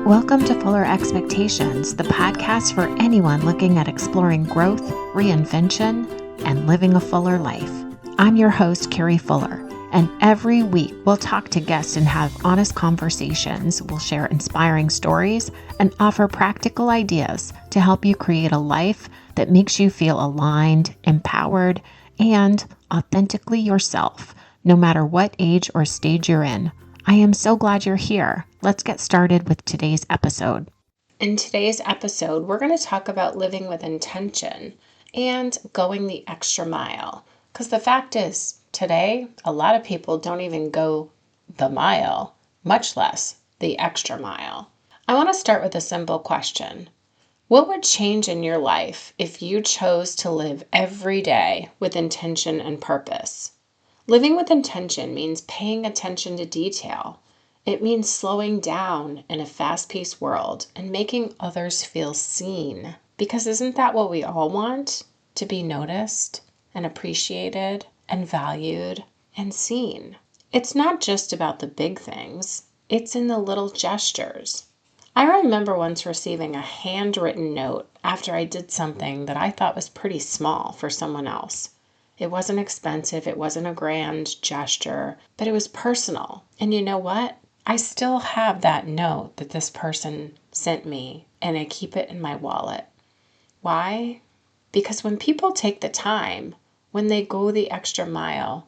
Welcome to Fuller Expectations, the podcast for anyone looking at exploring growth, reinvention, and living a fuller life. I'm your host, Carrie Fuller, and every week we'll talk to guests and have honest conversations. We'll share inspiring stories and offer practical ideas to help you create a life that makes you feel aligned, empowered, and authentically yourself, no matter what age or stage you're in. I am so glad you're here. Let's get started with today's episode. In today's episode, we're going to talk about living with intention and going the extra mile. Because the fact is, today, a lot of people don't even go the mile, much less the extra mile. I want to start with a simple question. What would change in your life if you chose to live every day with intention and purpose? Living with intention means paying attention to detail. It means slowing down in a fast-paced world and making others feel seen. Because isn't that what we all want? To be noticed and appreciated and valued and seen. It's not just about the big things. It's in the little gestures. I remember once receiving a handwritten note after I did something that I thought was pretty small for someone else. It wasn't expensive, it wasn't a grand gesture, but it was personal. And you know what? I still have that note that this person sent me, and I keep it in my wallet. Why? Because when people take the time, when they go the extra mile,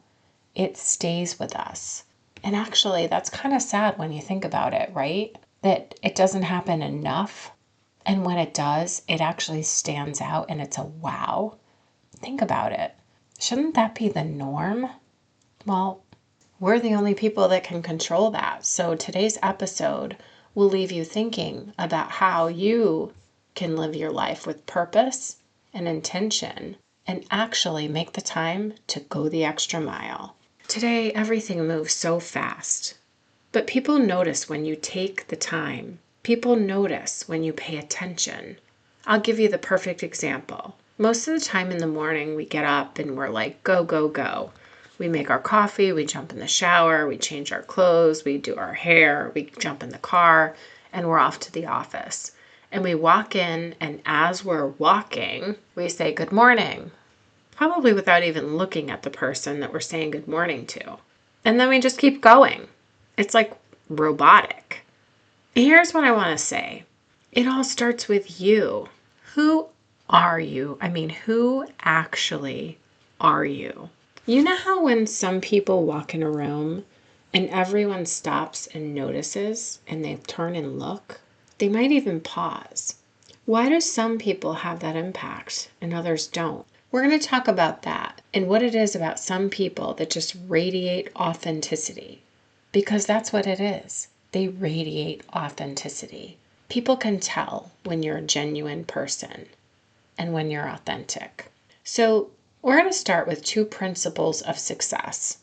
it stays with us. And actually, that's kind of sad when you think about it, right? That it doesn't happen enough. And when it does, it actually stands out and it's a wow. Think about it. Shouldn't that be the norm? Well, we're the only people that can control that. So today's episode will leave you thinking about how you can live your life with purpose and intention and actually make the time to go the extra mile. Today, everything moves so fast, but people notice when you take the time. People notice when you pay attention. I'll give you the perfect example. Most of the time in the morning, we get up and we're like, go, go, go. We make our coffee, we jump in the shower, we change our clothes, we do our hair, we jump in the car, and we're off to the office. And we walk in, and as we're walking, we say good morning, probably without even looking at the person that we're saying good morning to. And then we just keep going. It's like robotic. Here's what I want to say. It all starts with you. Who are you? Who actually are you? You know how when some people walk in a room and everyone stops and notices and they turn and look? They might even pause. Why do some people have that impact and others don't? We're going to talk about that and what it is about some people that just radiate authenticity. Because that's what it is. They radiate authenticity. People can tell when you're a genuine person and when you're authentic. So we're going to start with 2 principles of success.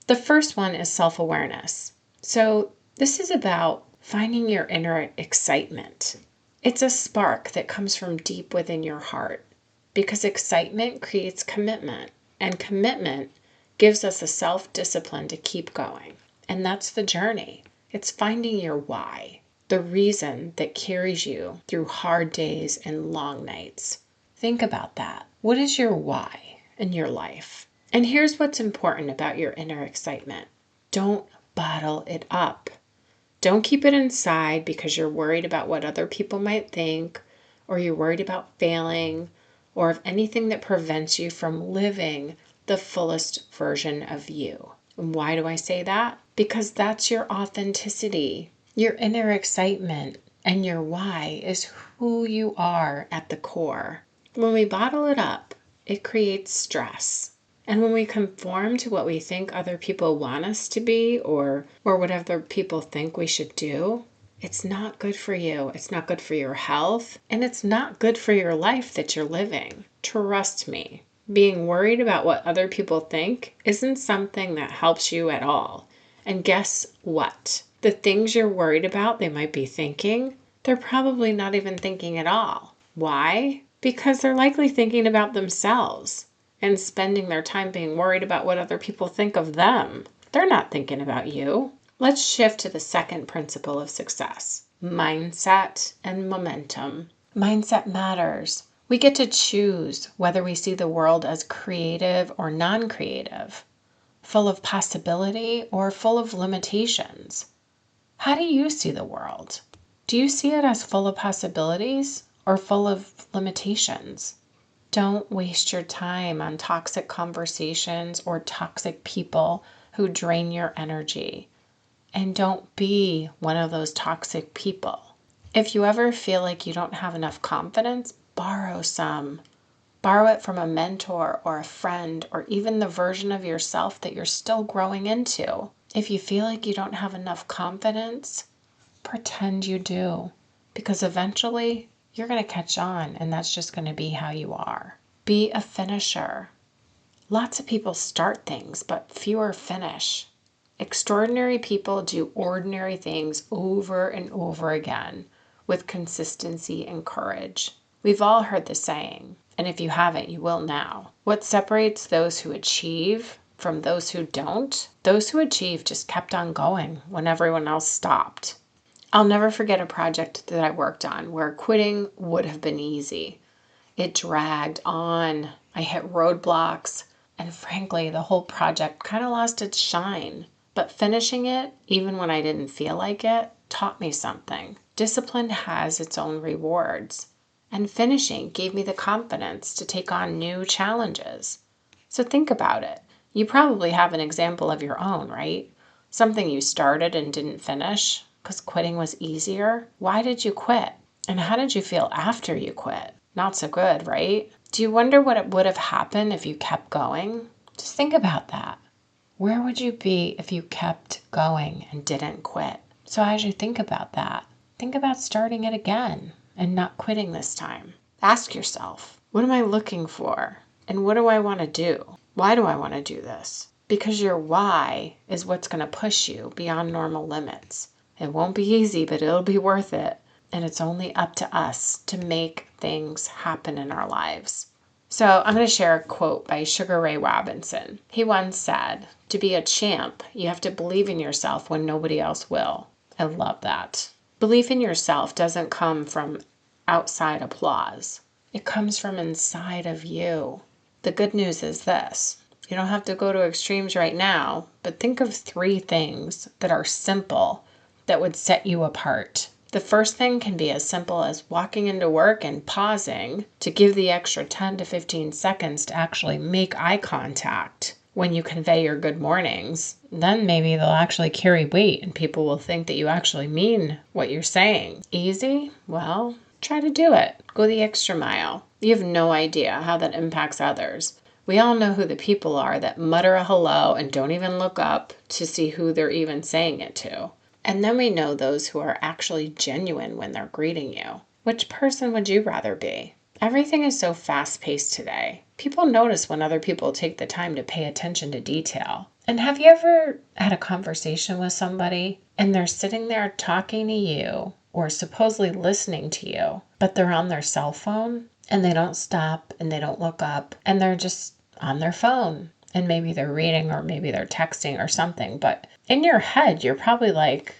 The first one is self-awareness. So this is about finding your inner excitement. It's a spark that comes from deep within your heart because excitement creates commitment, and commitment gives us a self-discipline to keep going. And that's the journey. It's finding your why, the reason that carries you through hard days and long nights. Think about that. What is your why in your life? And here's what's important about your inner excitement. Don't bottle it up. Don't keep it inside because you're worried about what other people might think, or you're worried about failing, or of anything that prevents you from living the fullest version of you. And why do I say that? Because that's your authenticity. Your inner excitement and your why is who you are at the core. When we bottle it up, it creates stress. And when we conform to what we think other people want us to be or what other people think we should do, it's not good for you. It's not good for your health. And it's not good for your life that you're living. Trust me. Being worried about what other people think isn't something that helps you at all. And guess what? The things you're worried about they might be thinking, they're probably not even thinking at all. Why? Because they're likely thinking about themselves and spending their time being worried about what other people think of them. They're not thinking about you. Let's shift to the second principle of success. mindset and momentum. Mindset matters. We get to choose whether we see the world as creative or non-creative, full of possibility or full of limitations. How do you see the world? Do you see it as full of possibilities or full of limitations? Don't waste your time on toxic conversations or toxic people who drain your energy. And don't be one of those toxic people. If you ever feel like you don't have enough confidence, borrow some. Borrow it from a mentor or a friend or even the version of yourself that you're still growing into. If you feel like you don't have enough confidence, pretend you do. Because eventually you're going to catch on and that's just going to be how you are. Be a finisher. Lots of people start things, but fewer finish. Extraordinary people do ordinary things over and over again with consistency and courage. We've all heard the saying, and if you haven't, you will now. What separates those who achieve from those who don't? Those who achieve just kept on going when everyone else stopped. I'll never forget a project that I worked on where quitting would have been easy. It dragged on. I hit roadblocks, and frankly, the whole project kind of lost its shine. But finishing it, even when I didn't feel like it, taught me something. Discipline has its own rewards. And finishing gave me the confidence to take on new challenges. So think about it. You probably have an example of your own, right? Something you started and didn't finish because quitting was easier. Why did you quit? And how did you feel after you quit? Not so good, right? Do you wonder what it would have happened if you kept going? Just think about that. Where would you be if you kept going and didn't quit? So as you think about that, think about starting it again and not quitting this time. Ask yourself, what am I looking for? And what do I want to do? Why do I want to do this? Because your why is what's going to push you beyond normal limits. It won't be easy, but it'll be worth it. And it's only up to us to make things happen in our lives. So I'm going to share a quote by Sugar Ray Robinson. He once said, "To be a champ, you have to believe in yourself when nobody else will." I love that. Belief in yourself doesn't come from outside applause. It comes from inside of you. The good news is this. You don't have to go to extremes right now, but think of 3 things that are simple that would set you apart. The first thing can be as simple as walking into work and pausing to give the extra 10 to 15 seconds to actually make eye contact when you convey your good mornings. Then maybe they'll actually carry weight and people will think that you actually mean what you're saying. Easy? Well, try to do it. Go the extra mile. You have no idea how that impacts others. We all know who the people are that mutter a hello and don't even look up to see who they're even saying it to. And then we know those who are actually genuine when they're greeting you. Which person would you rather be? Everything is so fast-paced today. People notice when other people take the time to pay attention to detail. And have you ever had a conversation with somebody and they're sitting there talking to you or supposedly listening to you, but they're on their cell phone and they don't stop and they don't look up and they're just on their phone? And maybe they're reading or maybe they're texting or something, but in your head, you're probably like,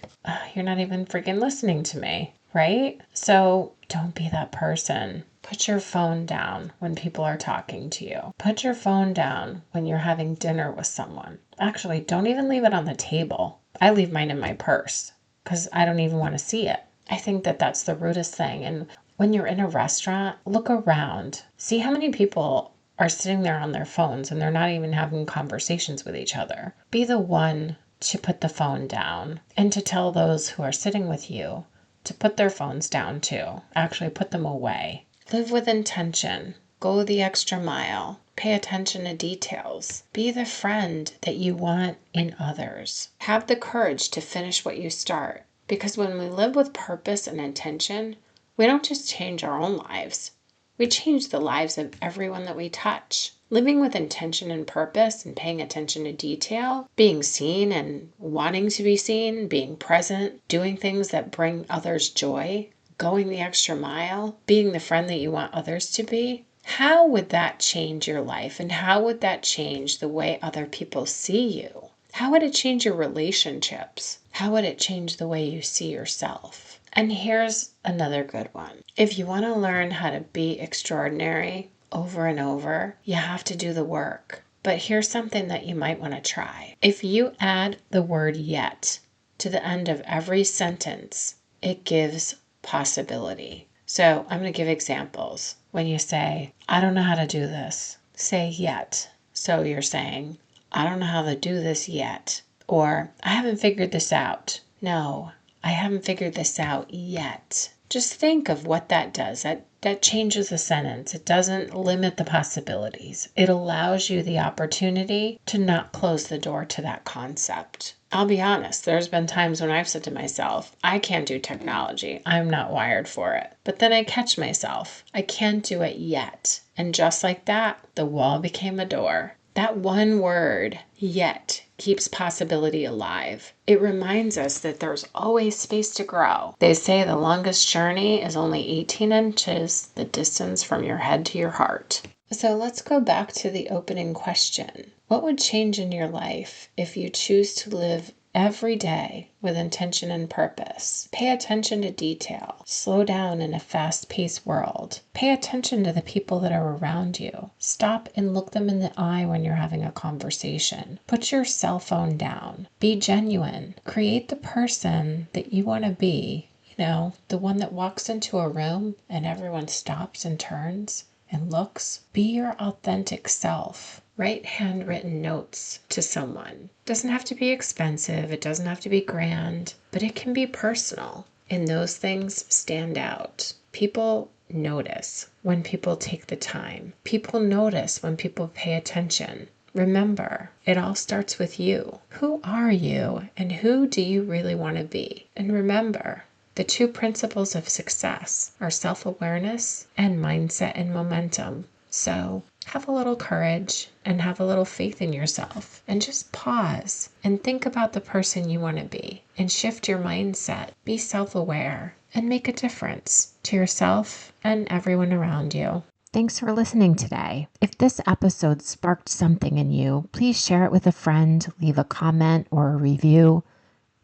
you're not even freaking listening to me, right? So don't be that person. Put your phone down when people are talking to you. Put your phone down when you're having dinner with someone. Actually, don't even leave it on the table. I leave mine in my purse because I don't even want to see it. I think that that's the rudest thing. And when you're in a restaurant, look around. See how many people are sitting there on their phones and they're not even having conversations with each other. Be the one to put the phone down and to tell those who are sitting with you to put their phones down too. Actually, put them away. Live with intention. Go the extra mile. Pay attention to details. Be the friend that you want in others. Have the courage to finish what you start. Because when we live with purpose and intention, we don't just change our own lives. We change the lives of everyone that we touch. Living with intention and purpose and paying attention to detail, being seen and wanting to be seen, being present, doing things that bring others joy, going the extra mile, being the friend that you want others to be. How would that change your life? And how would that change the way other people see you? How would it change your relationships? How would it change the way you see yourself? And here's another good one. If you want to learn how to be extraordinary over and over, you have to do the work. But here's something that you might want to try. If you add the word yet to the end of every sentence, it gives possibility. So I'm going to give examples. When you say, I don't know how to do this, say yet. So you're saying, I don't know how to do this yet. Or, I haven't figured this out. No, I haven't figured this out yet. Just think of what that does. That changes the sentence. It doesn't limit the possibilities. It allows you the opportunity to not close the door to that concept. I'll be honest, there's been times when I've said to myself, I can't do technology. I'm not wired for it. But then I catch myself. I can't do it yet. And just like that, the wall became a door. That one word, yet, keeps possibility alive. It reminds us that there's always space to grow. They say the longest journey is only 18 inches, the distance from your head to your heart. So let's go back to the opening question. What would change in your life if you choose to live every day with intention and purpose? Pay attention to detail. Slow down in a fast-paced world. Pay attention to the people that are around you. Stop and look them in the eye when you're having a conversation. Put your cell phone down. Be genuine. Create the person that you want to be. The one that walks into a room and everyone stops and turns and looks. Be your authentic self. Write handwritten notes to someone. It doesn't have to be expensive. It doesn't have to be grand, but it can be personal. And those things stand out. People notice when people take the time. People notice when people pay attention. Remember, it all starts with you. Who are you and who do you really want to be? And remember, the two principles of success are self-awareness and mindset and momentum. So have a little courage and have a little faith in yourself and just pause and think about the person you want to be and shift your mindset. Be self-aware and make a difference to yourself and everyone around you. Thanks for listening today. If this episode sparked something in you, please share it with a friend, leave a comment or a review,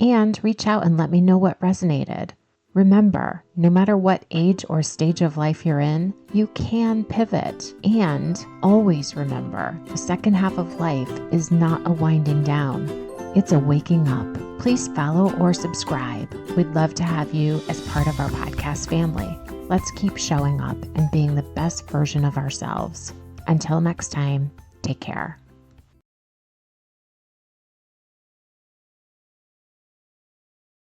and reach out and let me know what resonated. Remember, no matter what age or stage of life you're in, you can pivot. And always remember, the second half of life is not a winding down. It's a waking up. Please follow or subscribe. We'd love to have you as part of our podcast family. Let's keep showing up and being the best version of ourselves. Until next time, take care.